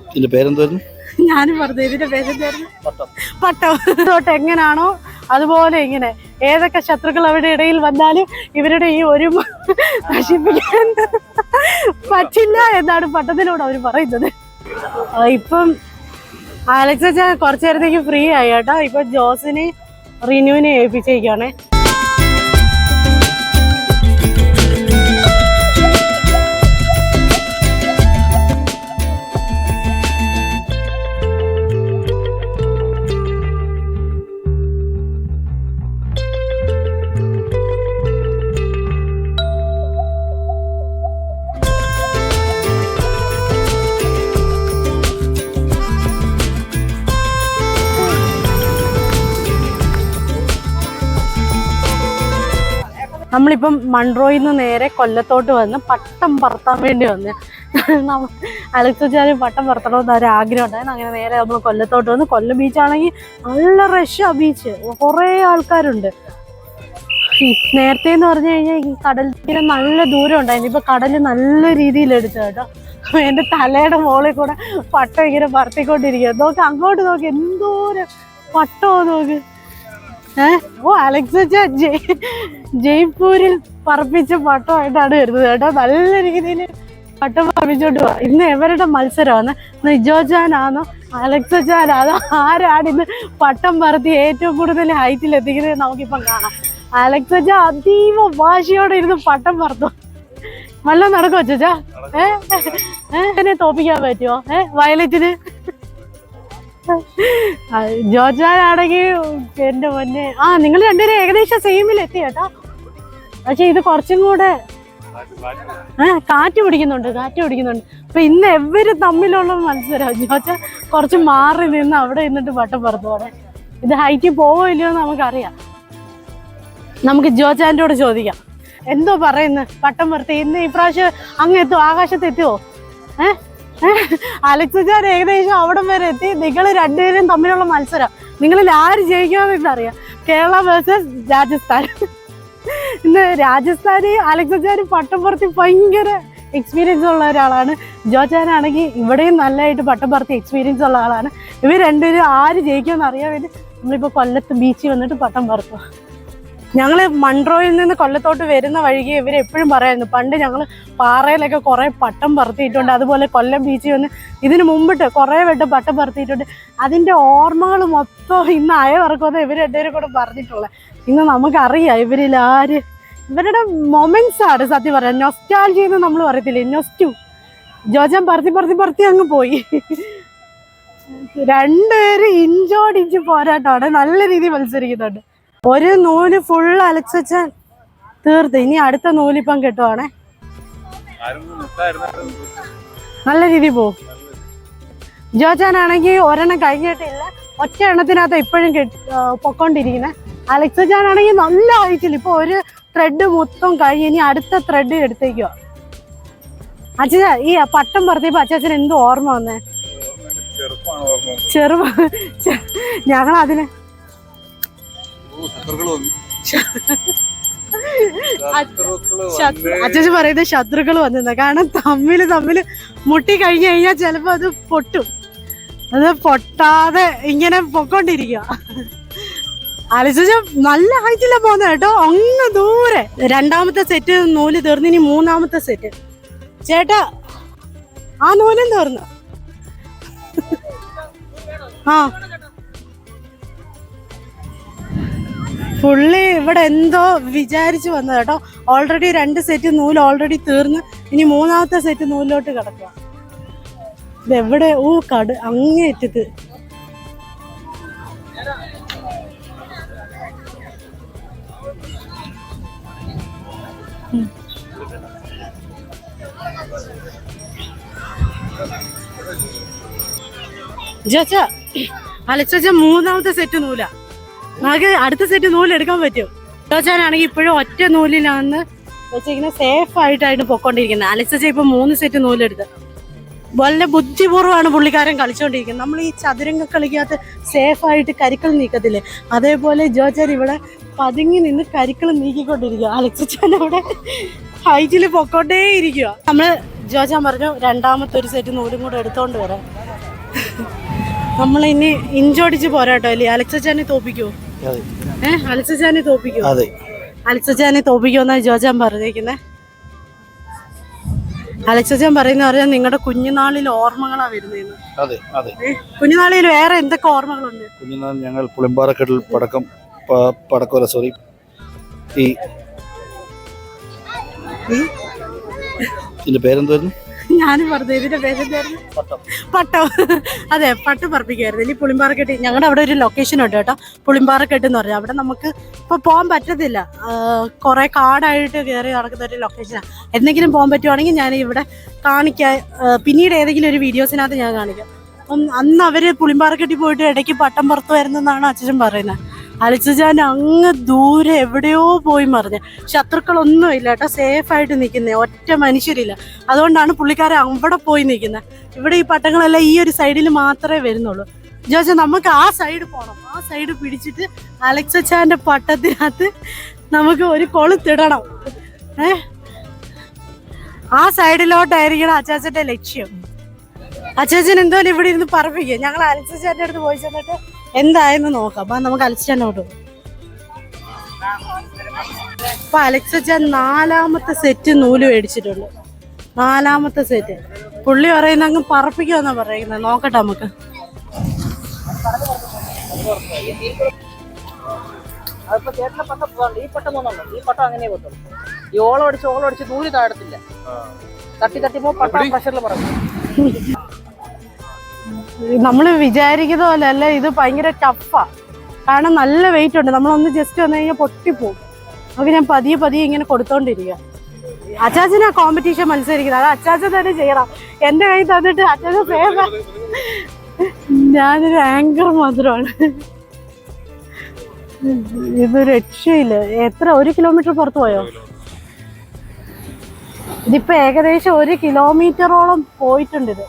ഇതിന്റെ പേരെന്തായിരുന്നു? ഞാനും പറഞ്ഞു ഇതിന്റെ പേരെന്തായിരുന്നു? പട്ടം. തൊട്ട് എങ്ങനാണോ അതുപോലെ ഇങ്ങനെ ഏതൊക്കെ ശത്രുക്കൾ അവരുടെ ഇടയിൽ വന്നാലും ഇവരുടെ ഈ ഒരു നശിപ്പിക്കാൻ പറ്റില്ല എന്നാണ് പട്ടത്തിലൂടെ അവർ പറയുന്നത്. ഇപ്പം അലക്സ കുറച്ചു നേരത്തേക്ക് ഫ്രീ ആയി കേട്ടോ. ഇപ്പൊ ജോസിനെ റിനുവിനെ ഏൽപ്പിച്ചേക്കാണേ. നമ്മളിപ്പം മൺട്രോയിൽ നിന്ന് നേരെ കൊല്ലത്തോട്ട് വന്ന് പട്ടം പറത്താൻ വേണ്ടി വന്ന് അലക്സാന് പട്ടം പറത്തണമെന്ന് ഒരു ആഗ്രഹം ഉണ്ടായിരുന്നു. അങ്ങനെ നേരെ നമ്മൾ കൊല്ലത്തോട്ട് വന്ന്. കൊല്ലം ബീച്ചാണെങ്കിൽ നല്ല റഷാ ബീച്ച്, കുറേ ആൾക്കാരുണ്ട്. നേരത്തെ എന്ന് പറഞ്ഞു കഴിഞ്ഞാൽ ഈ കടൽ തീരം നല്ല ദൂരം ഉണ്ടായിരുന്നു. ഇപ്പൊ കടല് നല്ല രീതിയിൽ എടുത്തു കേട്ടോ. എൻ്റെ തലയുടെ മുകളിൽ കൂടെ പട്ടം ഇങ്ങനെ പറത്തിക്കൊണ്ടിരിക്കുക. നോക്ക് അങ്ങോട്ട് നോക്ക്, എന്തോരം പട്ടമോ നോക്ക്. ഓ അലക്സ ജയ്പൂരിൽ പറപ്പിച്ച പട്ടമായിട്ടാണ് വരുന്നത് കേട്ടോ. നല്ല രീതിയിൽ പട്ടം പറപ്പിച്ചോണ്ട് പോവാ. ഇന്ന് എവരുടെ മത്സരമാണ്? നിജോ ജാനാണോ അലക്സ ജാനാണോ? ആരാണ് ഇന്ന് പട്ടം പറത്തി ഏറ്റവും കൂടുതൽ ഹൈറ്റിൽ എത്തിക്കുന്നത് നമുക്കിപ്പം കാണാം. അലക്സ അതീവ വാശിയോടെ ഇരുന്ന് പട്ടം പറത്തും. വല്ലതും നടക്കുമോ ചേച്ചാ? എന്നെ തോപ്പിക്കാൻ പറ്റുമോ വയലറ്റിന്? ജോജാനാണെങ്കിൽ എന്റെ മുന്നേ നിങ്ങൾ രണ്ടുപേരും ഏകദേശം സെയിമിൽ എത്തി കേട്ടോ. പക്ഷെ ഇത് കുറച്ചും കൂടെ കാറ്റ് പിടിക്കുന്നുണ്ട്. അപ്പൊ ഇന്ന് എവര് തമ്മിലുള്ള മത്സരം. ജോജ കുറച്ച് മാറി നിന്ന് അവിടെ നിന്നിട്ട് പട്ടം പറത്തോടെ. ഇത് ഹൈറ്റിൽ പോവോ ഇല്ലയോ എന്ന് നമുക്കറിയാം. നമുക്ക് ജോജാൻ്റെയോട് ചോദിക്കാം. എന്തോ പറയുന്നു പട്ടം പറത്തി ഇന്ന് ഇപ്രാവശ്യം അങ്ങ് എത്തുമോ? ആകാശത്ത് എത്തുമോ? അലക്സ ഏകദേശം അവിടം വരെ എത്തി. നിങ്ങൾ രണ്ടുപേരും തമ്മിലുള്ള മത്സരം, നിങ്ങളിൽ ആര് ജയിക്കുമെന്ന് അറിയാം. കേരള വേഴ്സസ് രാജസ്ഥാൻ. ഇന്ന് രാജസ്ഥാന് അലക്സ പട്ടം പറത്തി ഭയങ്കര എക്സ്പീരിയൻസ് ഉള്ള ഒരാളാണ്. ജോജാനാണെങ്കിൽ ഇവിടെയും നല്ലതായിട്ട് പട്ടം പറത്തി എക്സ്പീരിയൻസ് ഉള്ള ആളാണ്. ഇവർ രണ്ടുപേരും ആര് ജയിക്കുമെന്ന് അറിയാൻ വേണ്ടി നമ്മളിപ്പോൾ കൊല്ലത്ത് ബീച്ചിൽ വന്നിട്ട് പട്ടം പറത്തുക. ഞങ്ങൾ മൺട്രോയിൽ നിന്ന് കൊല്ലത്തോട്ട് വരുന്ന വഴിക്ക് ഇവരെപ്പോഴും പറയായിരുന്നു, പണ്ട് ഞങ്ങൾ പാറയിലൊക്കെ കുറേ പട്ടം പറത്തിയിട്ടുണ്ട്. അതുപോലെ കൊല്ലം ബീച്ചിൽ വന്ന് ഇതിന് മുമ്പിട്ട് കുറേ വട്ടം പട്ടം പറത്തിയിട്ടുണ്ട്. അതിൻ്റെ ഓർമ്മകൾ മൊത്തം ഇന്ന് അയവിറക്കുമെന്ന് ഇവർ രണ്ടുപേരും കൂടെ പറഞ്ഞിട്ടുള്ളത്. ഇന്ന് നമുക്കറിയാം ഇവരിൽ ആര് ഇവരുടെ മൊമെന്റ്സ് ആണ് സത്യം പറയാം. നൊസ്റ്റാൾജി എന്ന് നമ്മൾ പറയത്തില്ലേ, നൊസ്റ്റു. ജോജൻ പറത്തി അങ്ങ് പോയി. രണ്ടുപേരും ഇഞ്ചോടിഞ്ച് പോരാട്ടമാണ്. നല്ല രീതിയിൽ മത്സരിക്കുന്നുണ്ട്. ഒരു നൂല് ഫുൾ അലക്സ തീർത്ത്. ഇനി അടുത്ത നൂലിപ്പം കിട്ടുവാണേ. നല്ല രീതിയിൽ പോവും. ജോജാനാണെങ്കിൽ ഒരെണ്ണം കഴിഞ്ഞിട്ടില്ല, ഒറ്റ എണ്ണത്തിനകത്ത് ഇപ്പോഴും പൊക്കോണ്ടിരിക്കുന്നത്. അലക്സ ആണെങ്കിൽ നല്ല ഹൈറ്റിൽ ഇപ്പൊ ഒരു ത്രെഡ് മൊത്തം കഴിഞ്ഞ് ഇനി അടുത്ത ത്രെഡ് എടുത്തേക്കുക. അച്ഛൻ ഈ പട്ടം പറത്തിയപ്പോ അച്ഛന് എന്ത് ഓർമ്മ വന്നേ? ഞങ്ങളതിന് അച്ഛൻ പറയുന്നത് ശത്രുക്കൾ വന്നിരുന്ന കാരണം തമ്മില് മുട്ടി കഴിഞ്ഞു കഴിഞ്ഞാൽ ചിലപ്പോ അത് പൊട്ടും. അത് പൊട്ടാതെ ഇങ്ങനെ പൊക്കോണ്ടിരിക്കുക. അലക്സ നല്ല ഹൈറ്റിലാ പോകുന്നത് കേട്ടോ, അങ്ങ് ദൂരെ. രണ്ടാമത്തെ സെറ്റ് നൂല് തീർന്നു, ഇനി മൂന്നാമത്തെ സെറ്റ്. ചേട്ടാ ആ നൂലും തീർന്നു. പുള്ളി ഇവിടെ എന്തോ വിചാരിച്ചു വന്നത് കേട്ടോ. ഓൾറെഡി 2 സെറ്റ് നൂല് ഓൾറെഡി തീർന്ന്, ഇനി മൂന്നാമത്തെ സെറ്റ് നൂലിലോട്ട് കിടക്കുക. ഇതെവിടെ? അങ്ങേറ്റത്ത്. അലക്സ മൂന്നാമത്തെ സെറ്റ് നൂലാ. നമുക്ക് അടുത്ത സെറ്റ് നൂല് എടുക്കാൻ പറ്റും. ജോജാനാണെങ്കിൽ ഇപ്പോഴും ഒറ്റ നൂലിലാന്ന് വെച്ചിരിക്കുന്നത്, സേഫ് ആയിട്ടാണ് പൊക്കോണ്ടിരിക്കുന്നത്. അലക്സ ഇപ്പൊ 3 സെറ്റ് നൂലെടുത്ത്. വളരെ ബുദ്ധിപൂർവ്വമാണ് പുള്ളിക്കാരൻ കളിച്ചുകൊണ്ടിരിക്കുന്നത്. നമ്മൾ ഈ ചതുരംഗ കളിക്കകത്ത് സേഫായിട്ട് കരിക്കൾ നീക്കത്തില്ലേ, അതേപോലെ ജോജൻ ഇവിടെ പതുങ്ങി നിന്ന് കരിക്കൾ നീക്കിക്കൊണ്ടിരിക്കുക. അലക്സ അവിടെ ഹൈറ്റിൽ പൊക്കോണ്ടേ ഇരിക്കുക. നമ്മള് ജോജാൻ പറഞ്ഞു രണ്ടാമത്തെ ഒരു സെറ്റ് നൂലും കൂടെ എടുത്തോണ്ട് വരാം. നമ്മളിനി ഇഞ്ചോടിച്ച് പോരാട്ടോ അല്ലേ? അലക്സച്ചാനെ തോപ്പിക്കുവോ? അലക്സച്ചാനെ തോപ്പിക്കുവോ? അലക്സച്ചാനെ തോപ്പിക്കുമെന്നാണ് ജോജാൻ പറഞ്ഞേക്കുന്നത്. അലക്സച്ചാൻ പറഞ്ഞാൽ നിങ്ങളുടെ കുഞ്ഞുനാളിൽ ഓർമ്മകളാ വരുന്നതെന്ന്. കുഞ്ഞുനാളിൽ വേറെ എന്തൊക്കെ ഓർമ്മകളുണ്ട്? കുഞ്ഞുനാൾ ഞങ്ങൾ പുളിമ്പാറക്കെട്ടിൽ പടക്കോല സോറി ഈ ഇതിന്റെ പേരെന്തായിരുന്നു? ഞാനും പറഞ്ഞു ഇതിന്റെ പേരെന്തായിരുന്നു? പട്ടം. അതെ, പട്ടം പറപ്പിക്കുമായിരുന്നു. ഇനി പുളിമ്പാറക്കെട്ട് ഞങ്ങളുടെ അവിടെ ഒരു ലൊക്കേഷൻ ഉണ്ട് കേട്ടോ, പുളിമ്പാറക്കെട്ട് എന്ന് പറഞ്ഞാൽ. അവിടെ നമുക്ക് ഇപ്പൊ പോകാൻ പറ്റത്തില്ല, കുറെ കാടായിട്ട് കയറി നടക്കുന്ന ഒരു ലൊക്കേഷനാണ്. എന്തെങ്കിലും പോകാൻ പറ്റുവാണെങ്കിൽ ഞാൻ ഇവിടെ കാണിക്കാൻ, പിന്നീട് ഏതെങ്കിലും ഒരു വീഡിയോസിനകത്ത് ഞാൻ കാണിക്കാം. അപ്പം അന്ന് അവര് പുളിമ്പാറക്കെട്ടി പോയിട്ട് ഇടയ്ക്ക് പട്ടം പുറത്തു വരുന്നെന്നാണ് അച്ഛൻ പറയുന്നത്. അലക്സച്ചാൻ അങ്ങ് ദൂരെ എവിടെയോ പോയി മറിഞ്ഞ്. ശത്രുക്കളൊന്നും ഇല്ല കേട്ടോ, സേഫായിട്ട് നിൽക്കുന്നത്, ഒറ്റ മനുഷ്യരില്ല. അതുകൊണ്ടാണ് പുള്ളിക്കാരൻ അവിടെ പോയി നിൽക്കുന്നത്. ഇവിടെ ഈ പട്ടങ്ങളെല്ലാം ഈ ഒരു സൈഡിൽ മാത്രമേ വരുന്നുള്ളൂ. ജോജ നമുക്ക് ആ സൈഡ് പോകണം, ആ സൈഡ് പിടിച്ചിട്ട് അലക്സച്ചാന്റെ പട്ടത്തിനകത്ത് നമുക്ക് ഒരു കൊളുത്തിടണം. ആ സൈഡിലോട്ടായിരിക്കണം അച്ചാച്ചന്റെ ലക്ഷ്യം. അച്ചാച്ചൻ എന്തോലും ഇവിടെ ഇരുന്ന് പറപ്പിക്കുക. ഞങ്ങൾ അലക്സച്ചാന്റെ അടുത്ത് പോയി ചെന്നിട്ട് എന്തായെന്ന് നോക്കാം. അപ്പൊ നമുക്ക് അലക്സച്ചാനോട്ട് പോകും. അപ്പൊ അലക്സച്ചാൻ 4ാമത്തെ സെറ്റ് നൂല് മേടിച്ചിട്ടുണ്ട്. 4ാമത്തെ സെറ്റ്. പുള്ളി പറയുന്ന അങ്ങ് പറപ്പിക്കുമെന്നാ പറയുന്നത്. നോക്കട്ടെ നമുക്ക്. ഈ പട്ടം അങ്ങനെ പറ്റുള്ളൂ. ഈ ഓളം അടിച്ച് നൂല് താഴത്തില്ല. തട്ടി പട്ടം പ്രഷറിൽ പറയും. നമ്മൾ വിചാരിക്കുന്ന പോലെ അല്ല, ഇത് ഭയങ്കര ടഫാ. കാരണം നല്ല വെയിറ്റ് ഉണ്ട്. നമ്മളൊന്ന് ജസ്റ്റ് വന്നു കഴിഞ്ഞാൽ പൊട്ടിപ്പോവും. നമുക്ക് ഞാൻ പതിയെ ഇങ്ങനെ കൊടുത്തോണ്ടിരിക്കുക. അച്ചാച്ചനാ കോമ്പറ്റീഷൻ മത്സരിക്കുന്നത്, അത് അച്ചാച്ചൻ തന്നെ ചെയ്യണം. എന്റെ കൈ തന്നിട്ട് അച്ചാച്ചൻ ഫേവർ. ഞാനൊരു ആങ്കർ മാത്രമാണ്. ഇത് രക്ഷയില്ല. എത്ര 1 കിലോമീറ്റർ പുറത്ത് പോയോ? ഇതിപ്പോ ഏകദേശം 1 കിലോമീറ്ററോളം പോയിട്ടുണ്ട് ഇത്.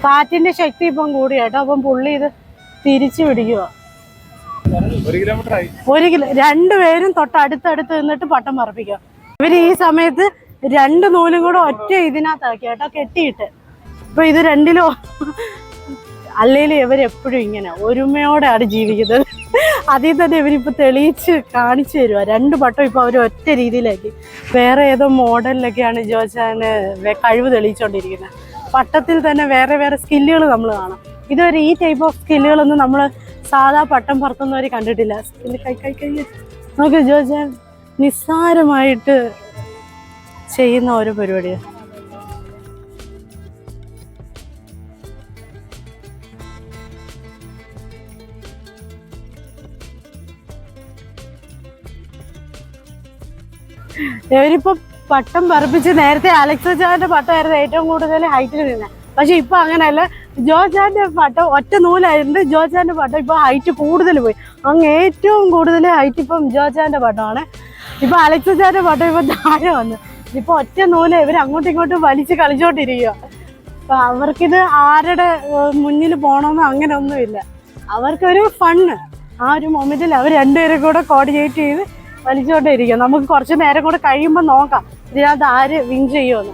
കാറ്റിന്റെ ശക്തി ഇപ്പം കൂടി കേട്ടോ. അപ്പം പുള്ളി ഇത് തിരിച്ചു പിടിക്കുക. 2 പേരും തൊട്ടടുത്തടുത്ത് നിന്നിട്ട് പട്ടം പറപ്പിക്കുക. ഇവര് ഈ സമയത്ത് 2 നൂലും കൂടെ ഒറ്റ ഇതിനകത്താക്കി കേട്ടോ, കെട്ടിയിട്ട്. ഇപ്പൊ ഇത് 2ലോ അല്ലേലും ഇവരെപ്പോഴും ഇങ്ങനെ ഒരുമയോടെയാണ് ജീവിക്കുന്നത്. അതിൽ തന്നെ ഇവരിപ്പോൾ തെളിയിച്ച് കാണിച്ചു തരുക. 2 പട്ടം ഇപ്പോൾ അവർ ഒറ്റ രീതിയിലാക്കി. വേറെ ഏതോ മോഡലിലൊക്കെയാണ് ജോജാന് കഴിവ് തെളിയിച്ചുകൊണ്ടിരിക്കുന്നത്. പട്ടത്തിൽ തന്നെ വേറെ സ്കില്ലുകൾ നമ്മൾ കാണാം. ഇതുവരെ ഈ ടൈപ്പ് ഓഫ് സ്കില്ലുകളൊന്നും നമ്മൾ സാധാ പട്ടം പറത്തുന്നവർ കണ്ടിട്ടില്ല. സ്കില്ല് കൈ നമുക്ക് ജോജാൻ നിസ്സാരമായിട്ട് ചെയ്യുന്ന ഓരോ പരിപാടിയാണ്. ഇവരിപ്പോ പട്ടം പറപ്പിച്ച് നേരത്തെ അലക്സച്ചാന്റെ പട്ടമായിരുന്നു ഏറ്റവും കൂടുതൽ ഹൈറ്റിൽ നിന്നത്. പക്ഷെ ഇപ്പൊ അങ്ങനെയല്ല. ജോജാന്റെ പട്ടം ഒറ്റ നൂലായിരുന്നു. ജോജാന്റെ പട്ടം ഇപ്പൊ ഹൈറ്റ് കൂടുതൽ പോയി. അങ്ങ് ഏറ്റവും കൂടുതൽ ഹൈറ്റ് ഇപ്പം ജോജാന്റെ പട്ടമാണ്. ഇപ്പൊ അലക്സച്ചാന്റെ പട്ടം ഇപ്പൊ താഴെ വന്നു. ഇപ്പൊ ഒറ്റ നൂല് ഇവർ അങ്ങോട്ടും ഇങ്ങോട്ടും വലിച്ച് കളിച്ചോണ്ടിരിക്കുക. അപ്പൊ അവർക്കിത് ആരുടെ മുന്നിൽ പോകണമെന്നോ അങ്ങനെ ഒന്നുമില്ല. അവർക്കൊരു ഫണ്ണ്. ആ ഒരു മൊമെന്റിൽ അവർ 2 പേരും കൂടെ കോർഡിനേറ്റ് ചെയ്ത് വലിച്ചോണ്ടേ ഇരിക്കുക. നമുക്ക് കുറച്ച് നേരം കൂടെ കഴിയുമ്പോൾ നോക്കാം ഇതിനകത്ത് ആര് വിൻ ചെയ്യുമെന്ന്.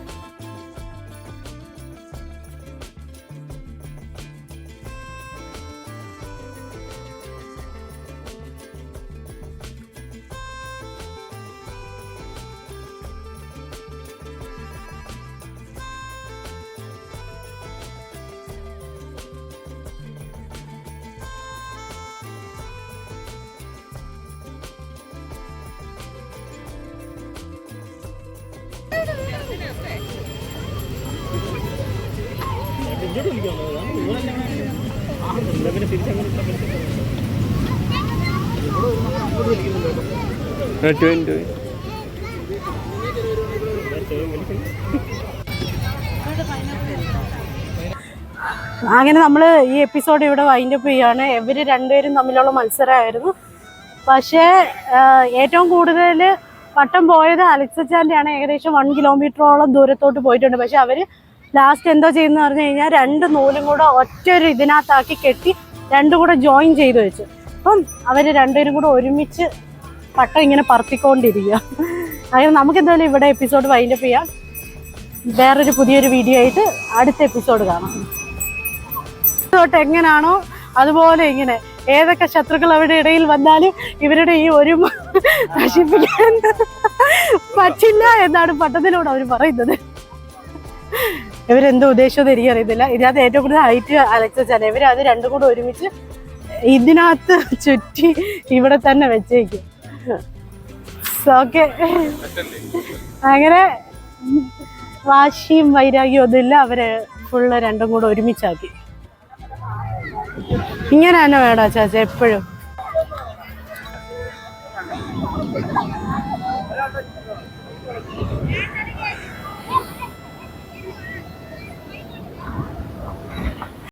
അങ്ങനെ നമ്മൾ ഈ എപ്പിസോഡ് ഇവിടെ വൈൻഡപ്പ് ചെയ്യാണ്. ഇവർ 2 പേരും തമ്മിലുള്ള മത്സരമായിരുന്നു. പക്ഷേ ഏറ്റവും കൂടുതൽ പട്ടം പോയത് അലക്സച്ചാൻ്റെയാണ്. ഏകദേശം 1 കിലോമീറ്ററോളം ദൂരത്തോട്ട് പോയിട്ടുണ്ട്. പക്ഷെ അവർ ലാസ്റ്റ് എന്തോ ചെയ്യുന്ന പറഞ്ഞു കഴിഞ്ഞാൽ 2 നൂലും കൂടെ ഒറ്റൊരു ഇതിനകത്താക്കി കെട്ടി 2 കൂടെ ജോയിൻ ചെയ്ത് വെച്ചു. അപ്പം അവര് 2 പേരും കൂടെ ഒരുമിച്ച് പട്ടം ഇങ്ങനെ പറത്തിക്കൊണ്ടിരിക്കുക. അങ്ങനെ നമുക്ക് എന്തായാലും ഇവിടെ എപ്പിസോഡ് വൈൻഡപ്പ് ചെയ്യാം. വേറൊരു പുതിയൊരു വീഡിയോ ആയിട്ട് അടുത്ത എപ്പിസോഡ് കാണാം. തൊട്ട് എങ്ങനാണോ അതുപോലെ ഇങ്ങനെ ഏതൊക്കെ ശത്രുക്കൾ അവരുടെ ഇടയിൽ വന്നാലും ഇവരുടെ ഈ ഒരുമ നശിപ്പിക്കാൻ പറ്റില്ല എന്നാണ് പട്ടത്തിലൂടെ അവർ പറയുന്നത്. ഇവരെന്തോ ഉദ്ദേശിച്ചത് എനിക്കറിയത്തില്ല. ഇതിനകത്ത് ഏറ്റവും കൂടുതൽ ഹൈറ്റ് അലക്സാണ്. ഇവരത് 2 കൂടെ ഒരുമിച്ച് ഇതിനകത്ത് ചുറ്റി ഇവിടെ തന്നെ വെച്ചേക്കും. ഓക്കെ, അങ്ങനെ വാശിയും വൈരാഗ്യവും ഒന്നുമില്ല. അവര് ഫുള്ള് 2 കൂടെ ഒരുമിച്ചാക്കി. ഇങ്ങനെ തന്നെ വേണം ചാച്ച എപ്പോഴും.